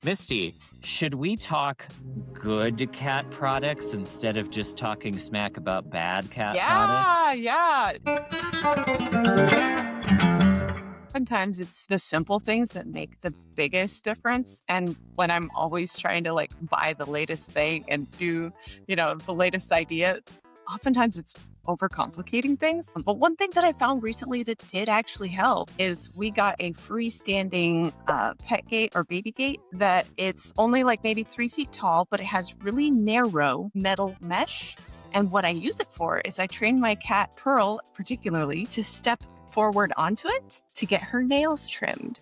Misty, should we talk good cat products instead of just talking smack about bad cat products? Yeah. Sometimes it's the simple things that make the biggest difference. And when I'm always trying to buy the latest thing and do, the latest idea, oftentimes it's overcomplicating things. But one thing that I found recently that did actually help is we got a freestanding pet gate or baby gate that it's only maybe 3 feet tall, but it has really narrow metal mesh. And what I use it for is I train my cat, Pearl, particularly, to step forward onto it to get her nails trimmed.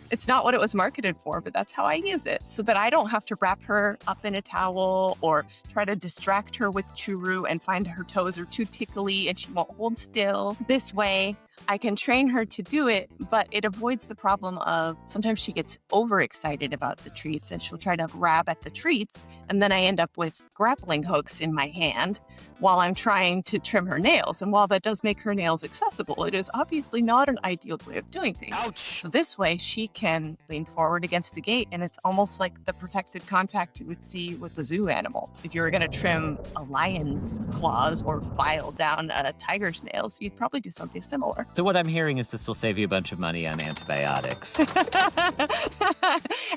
It's not what it was marketed for, but that's how I use it so that I don't have to wrap her up in a towel or try to distract her with churu and find her toes are too tickly and she won't hold still. This way, I can train her to do it, but it avoids the problem of sometimes she gets overexcited about the treats and she'll try to grab at the treats. And then I end up with grappling hooks in my hand while I'm trying to trim her nails. And while that does make her nails accessible, it is obviously not an ideal way of doing things. Ouch! So this way she can lean forward against the gate and it's almost like the protected contact you would see with a zoo animal. If you were going to trim a lion's claws or file down a tiger's nails, you'd probably do something similar. So what I'm hearing is this will save you a bunch of money on antibiotics.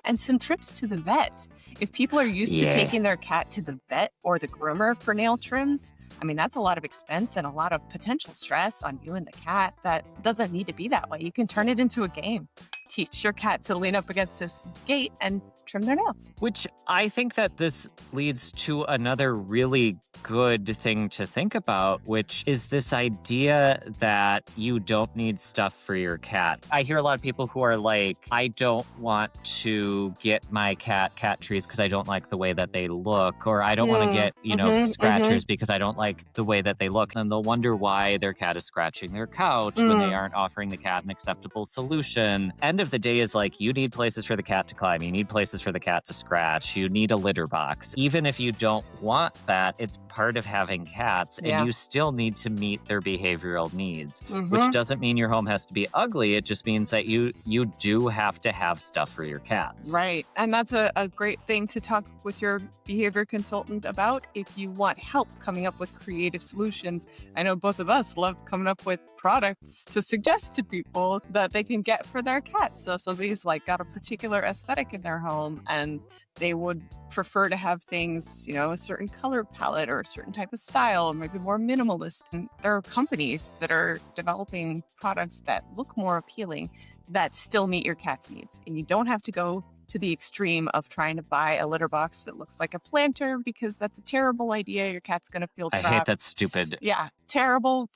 And some trips to the vet. If people are used to taking their cat to the vet or the groomer for nail trims, I mean, that's a lot of expense and a lot of potential stress on you and the cat that doesn't need to be that way. You can turn it into a game. Teach your cat to lean up against this gate and trim their nails. Which I think that this leads to another really good thing to think about, which is this idea that you don't need stuff for your cat. I hear a lot of people who are like, I don't want to get my cat trees because I don't like the way that they look, or I don't want to get, scratchers because I don't like the way that they look. And they'll wonder why their cat is scratching their couch when they aren't offering the cat an acceptable solution. End of the day is you need places for the cat to climb. You need places for the cat to scratch. You need a litter box. Even if you don't want that, it's part of having cats, and you still need to meet their behavioral needs, which doesn't mean your home has to be ugly. It just means that you do have to have stuff for your cats. Right. And that's a great thing to talk with your behavior consultant about if you want help coming up with creative solutions. I know both of us love coming up with products to suggest to people that they can get for their cats. So if somebody's got a particular aesthetic in their home and they would prefer to have things, a certain color palette or a certain type of style, or maybe more minimalist. And there are companies that are developing products that look more appealing that still meet your cat's needs. And you don't have to go to the extreme of trying to buy a litter box that looks like a planter because that's a terrible idea. Your cat's going to feel trapped. I hate that stupid. Yeah, terrible.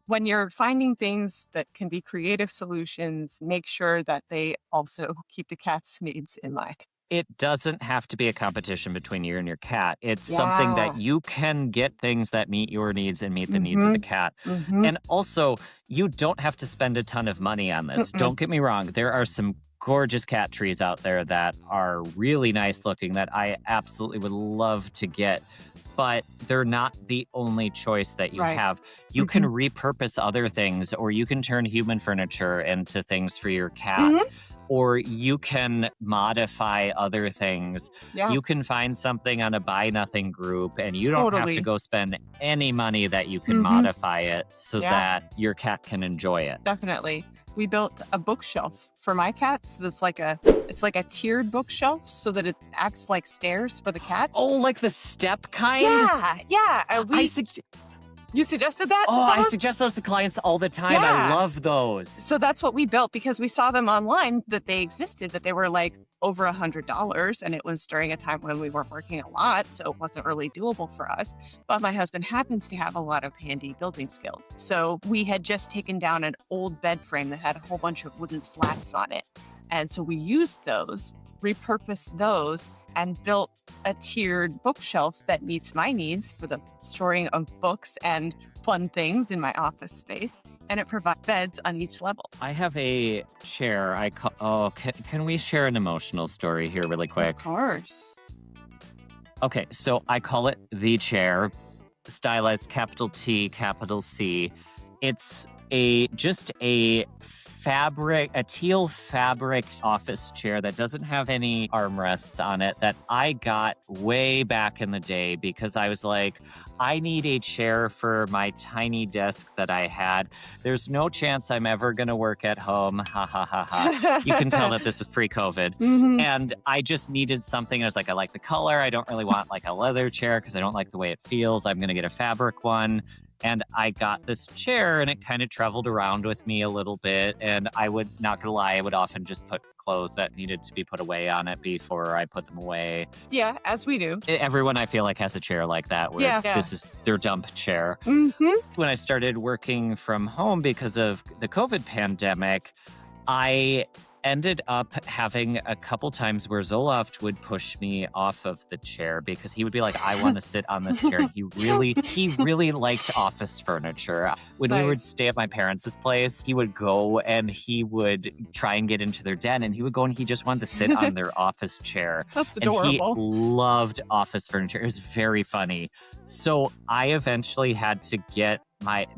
When you're finding things that can be creative solutions, make sure that they also keep the cat's needs in mind. It doesn't have to be a competition between you and your cat. It's something that you can get things that meet your needs and meet the needs of the cat. And also, you don't have to spend a ton of money on this. Don't get me wrong. There are some gorgeous cat trees out there that are really nice looking that I absolutely would love to get. But they're not the only choice that you have. You can repurpose other things, or you can turn human furniture into things for your cat. Or you can modify other things. Yeah. You can find something on a buy nothing group and you don't have to go spend any money that you can modify it so that your cat can enjoy it. Definitely. We built a bookshelf for my cats that's like a tiered bookshelf so that it acts like stairs for the cats. Oh, like the step kind? Yeah. You suggested that? Oh, I suggest those to clients all the time. I love those. So that's what we built because we saw them online that they existed, that they were over $100. And it was during a time when we weren't working a lot. So it wasn't really doable for us. But my husband happens to have a lot of handy building skills. So we had just taken down an old bed frame that had a whole bunch of wooden slats on it. And so we used those, repurposed those, and built a tiered bookshelf that meets my needs for the storing of books and fun things in my office space. And it provides beds on each level. I have a chair. Can we share an emotional story here really quick? Of course. Okay, so I call it the chair, stylized capital T, capital C. It's just a a teal fabric office chair that doesn't have any armrests on it that I got way back in the day because I was like, I need a chair for my tiny desk that I had. There's no chance I'm ever going to work at home. Ha ha ha ha. You can tell that this was pre-COVID. Mhm. And I just needed something. I was like, I like the color. I don't really want like a leather chair because I don't like the way it feels. I'm going to get a fabric one. And I got this chair and it kind of traveled around with me a little bit. And I would, not gonna lie, I would often just put clothes that needed to be put away on it before I put them away. Yeah, as we do. Everyone I feel like has a chair like that where Yeah. this is their dump chair. Mhm. When I started working from home because of the COVID pandemic, I ended up having a couple times where Zoloft would push me off of the chair because he would be like, I want to sit on this chair. And he really liked office furniture. When we would Nice. stay at my parents' place, he would go and he would try and get into their den and he would go and he just wanted to sit on their office chair. That's And he adorable. loved office furniture. It was very funny. So I eventually had to get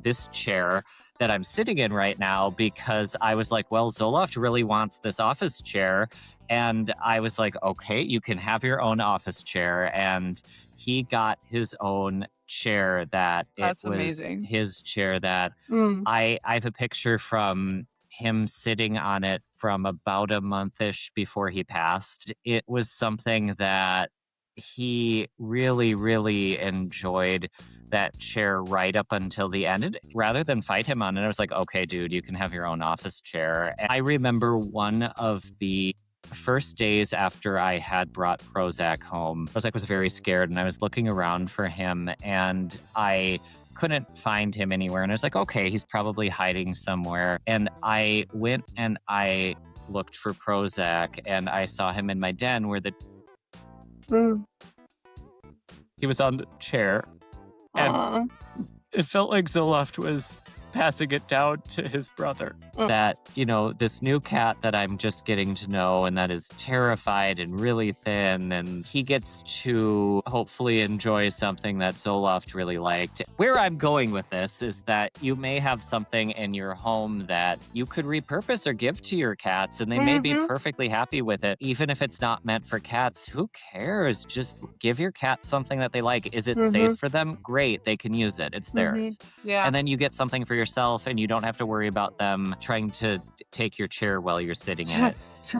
this chair that I'm sitting in right now because I was like, well, Zoloft really wants this office chair. And I was like, okay, you can have your own office chair. And he got his own chair That's it was amazing. his chair that Mm. I have a picture from him sitting on it from about a month-ish before he passed. It was something that he really enjoyed that chair right up until the end. And rather than fight him on it, I was like, okay, dude, you can have your own office chair. And I remember one of the first days after I had brought Prozac home, Prozac was very scared and I was looking around for him and I couldn't find him anywhere. And I was like, okay, he's probably hiding somewhere. And I went and I looked for Prozac and I saw him in my den where Mm. he was on the chair. And Aw. it felt like Zoloft was passing it down to his brother. Mm. That, this new cat that I'm just getting to know and that is terrified and really thin, and he gets to hopefully enjoy something that Zoloft really liked. Where I'm going with this is that you may have something in your home that you could repurpose or give to your cats, and they may be Mhm. perfectly happy with it. Even if it's not meant for cats, who cares? Just give your cat something that they like. Is it safe for them? Great, they can use it. It's theirs. Yeah. And then you get something for yourself and you don't have to worry about them trying to take your chair while you're sitting in it.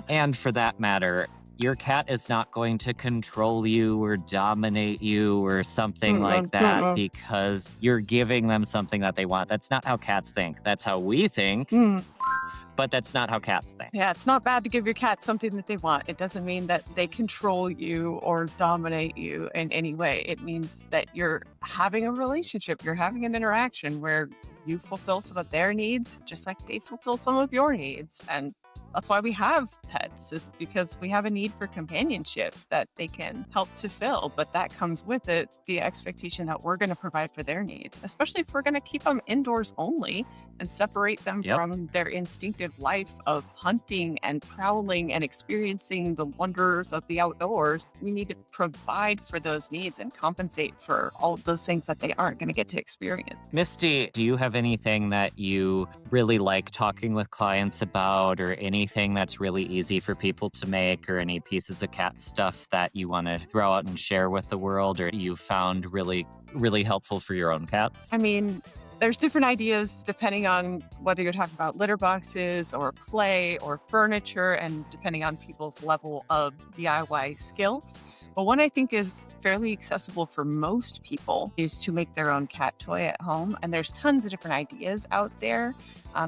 And for that matter, your cat is not going to control you or dominate you or something like that because you're giving them something that they want. That's not how cats think. That's how we think, Mm. but that's not how cats think. Yeah, it's not bad to give your cat something that they want. It doesn't mean that they control you or dominate you in any way. It means that you're having a relationship, you're having an interaction where you fulfill some of their needs just like they fulfill some of your needs. And that's why we have pets, is because we have a need for companionship that they can help to fill. But that comes with it the expectation that we're going to provide for their needs, especially if we're going to keep them indoors only and separate them Yep. from their instinctive life of hunting and prowling and experiencing the wonders of the outdoors. We need to provide for those needs and compensate for all of those things that they aren't going to get to experience. Misty, do you have anything that you really like talking with clients about, or anything that's really easy for people to make, or any pieces of cat stuff that you want to throw out and share with the world, or you found really helpful for your own cats? I mean, there's different ideas depending on whether you're talking about litter boxes or play or furniture, and depending on people's level of DIY skills. But one I think is fairly accessible for most people is to make their own cat toy at home. And there's tons of different ideas out there.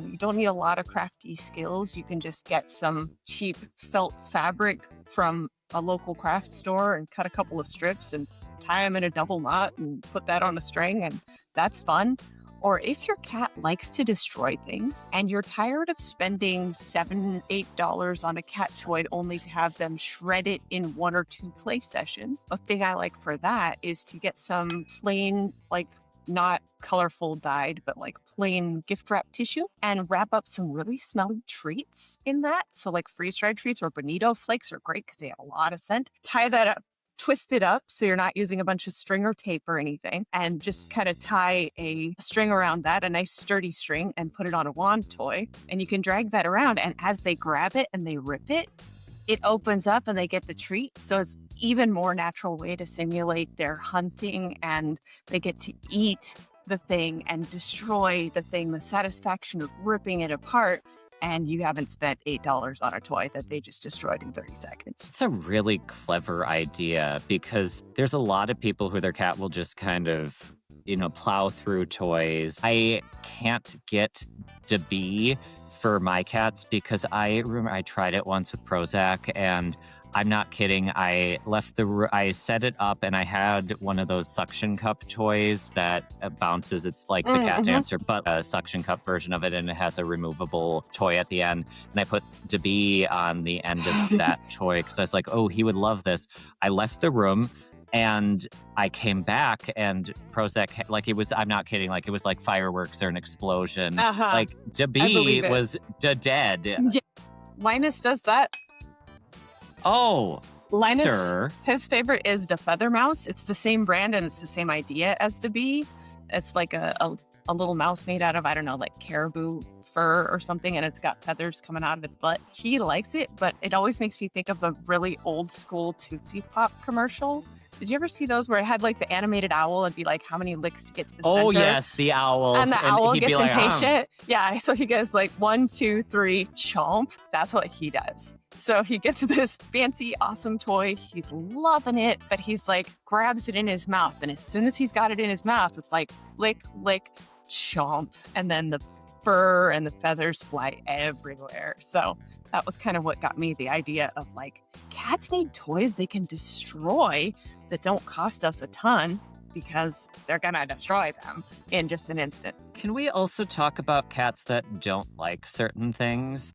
You don't need a lot of crafty skills. You can just get some cheap felt fabric from a local craft store and cut a couple of strips and tie them in a double knot and put that on a string, and that's fun. Or if your cat likes to destroy things and you're tired of spending $7, $8 on a cat toy only to have them shred it in 1 or 2 play sessions, a thing I like for that is to get some plain, like not colorful dyed, but like plain gift wrap tissue and wrap up some really smelly treats in that. So like freeze dried treats or bonito flakes are great because they have a lot of scent. Tie that up twist it up so you're not using a bunch of string or tape or anything, and just kind of tie a string around that, a nice sturdy string, and put it on a wand toy. And you can drag that around, and as they grab it and they rip it, it opens up and they get the treat. So it's even more natural way to simulate their hunting, and they get to eat the thing and destroy the thing, the satisfaction of ripping it apart. And you haven't spent $8 on a toy that they just destroyed in 30 seconds. It's a really clever idea because there's a lot of people who their cat will just kind of, plow through toys. I can't get to be for my cats because I remember I tried it once with Prozac, and I'm not kidding. I set it up, and I had one of those suction cup toys that bounces. It's like the cat dancer, but a suction cup version of it, and it has a removable toy at the end. And I put DeBee on the end of that toy because I was like, oh, he would love this. I left the room. And I came back, and Prozac, I'm not kidding, it was like fireworks or an explosion. Like, DeBee was dead. Yeah. Linus does that. Oh, Linus, sir. His favorite is the feather mouse. It's the same brand, and it's the same idea as DeBee. It's like a little mouse made out of, I don't know, like caribou fur or something, and it's got feathers coming out of its butt. He likes it, but it always makes me think of the really old school Tootsie Pop commercial. Did you ever see those where it had like the animated owl and be like, how many licks to get to the center? Oh, yes, the owl. And the owl gets impatient. Oh. Yeah, so he goes like 1, 2, 3, chomp. That's what he does. So he gets this fancy, awesome toy. He's loving it, but he's like, grabs it in his mouth. And as soon as he's got it in his mouth, it's like, lick, lick, chomp. And then the fur and the feathers fly everywhere. So that was kind of what got me the idea of like, cats need toys they can destroy that don't cost us a ton because they're going to destroy them in just an instant. Can we also talk about cats that don't like certain things?